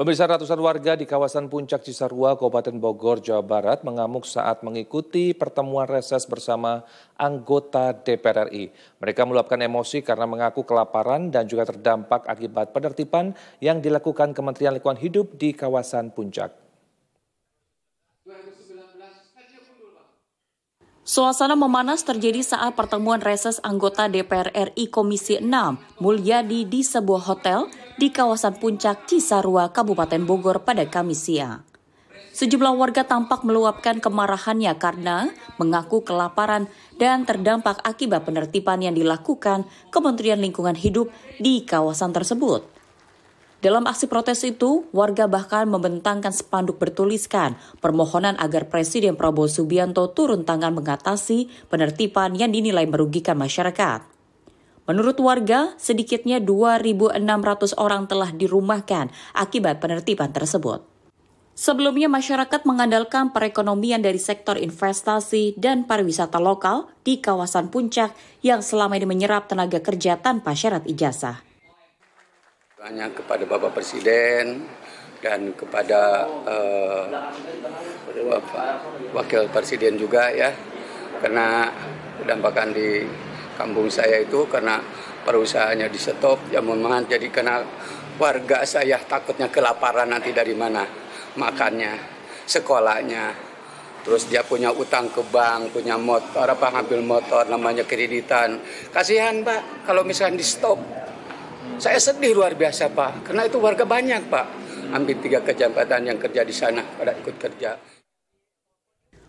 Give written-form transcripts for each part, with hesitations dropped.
Pemirsa, ratusan warga di kawasan Puncak Cisarua, Kabupaten Bogor, Jawa Barat mengamuk saat mengikuti pertemuan reses bersama anggota DPR RI. Mereka meluapkan emosi karena mengaku kelaparan dan juga terdampak akibat penertiban yang dilakukan Kementerian Lingkungan Hidup di kawasan Puncak. Suasana memanas terjadi saat pertemuan reses anggota DPR RI Komisi 6 Mulyadi di sebuah hotel di kawasan Puncak Cisarua, Kabupaten Bogor pada Kamis siang. Sejumlah warga tampak meluapkan kemarahannya karena mengaku kelaparan dan terdampak akibat penertiban yang dilakukan Kementerian Lingkungan Hidup di kawasan tersebut. Dalam aksi protes itu, warga bahkan membentangkan spanduk bertuliskan permohonan agar Presiden Prabowo Subianto turun tangan mengatasi penertiban yang dinilai merugikan masyarakat. Menurut warga, sedikitnya 2.600 orang telah dirumahkan akibat penertiban tersebut. Sebelumnya, masyarakat mengandalkan perekonomian dari sektor investasi dan pariwisata lokal di kawasan Puncak yang selama ini menyerap tenaga kerja tanpa syarat ijazah. Hanya kepada Bapak Presiden dan kepada Wakil Presiden juga ya, karena dampakan di kampung saya itu karena perusahaannya di stop, ya mohon jadi karena warga saya takutnya kelaparan nanti dari mana makannya, sekolahnya, terus dia punya utang ke bank, punya motor, ngambil motor namanya kreditan, kasihan Pak kalau misalnya di stop. Saya sedih luar biasa Pak, karena itu warga banyak Pak. Hampir 3 kecamatan yang kerja di sana pada ikut kerja.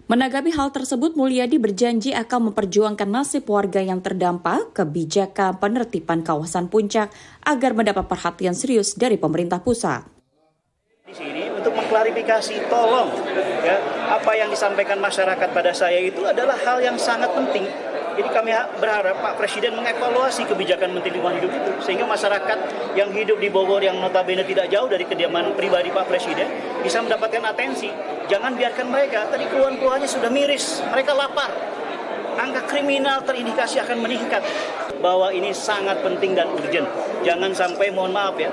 Menanggapi hal tersebut, Mulyadi berjanji akan memperjuangkan nasib warga yang terdampak kebijakan penertiban kawasan Puncak agar mendapat perhatian serius dari pemerintah pusat. Di sini untuk mengklarifikasi, tolong ya, apa yang disampaikan masyarakat pada saya itu adalah hal yang sangat penting. Jadi kami berharap Pak Presiden mengevaluasi kebijakan Menteri Lingkungan Hidup itu sehingga masyarakat yang hidup di Bogor yang notabene tidak jauh dari kediaman pribadi Pak Presiden bisa mendapatkan atensi. Jangan biarkan mereka, tadi keluhan-keluhannya sudah miris, mereka lapar. Angka kriminal terindikasi akan meningkat. Bahwa ini sangat penting dan urgent. Jangan sampai, mohon maaf ya,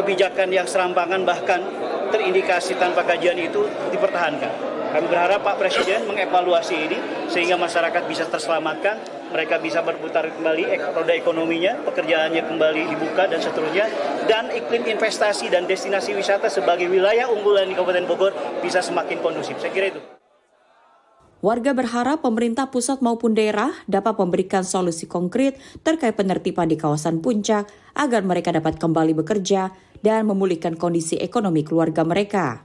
kebijakan yang serampangan bahkan terindikasi tanpa kajian itu dipertahankan. Kami berharap Pak Presiden mengevaluasi ini sehingga masyarakat bisa terselamatkan, mereka bisa berputar kembali roda ekonominya, pekerjaannya kembali dibuka dan seterusnya, dan iklim investasi dan destinasi wisata sebagai wilayah unggulan di Kabupaten Bogor bisa semakin kondusif. Saya kira itu. Warga berharap pemerintah pusat maupun daerah dapat memberikan solusi konkret terkait penertiban di kawasan Puncak agar mereka dapat kembali bekerja dan memulihkan kondisi ekonomi keluarga mereka.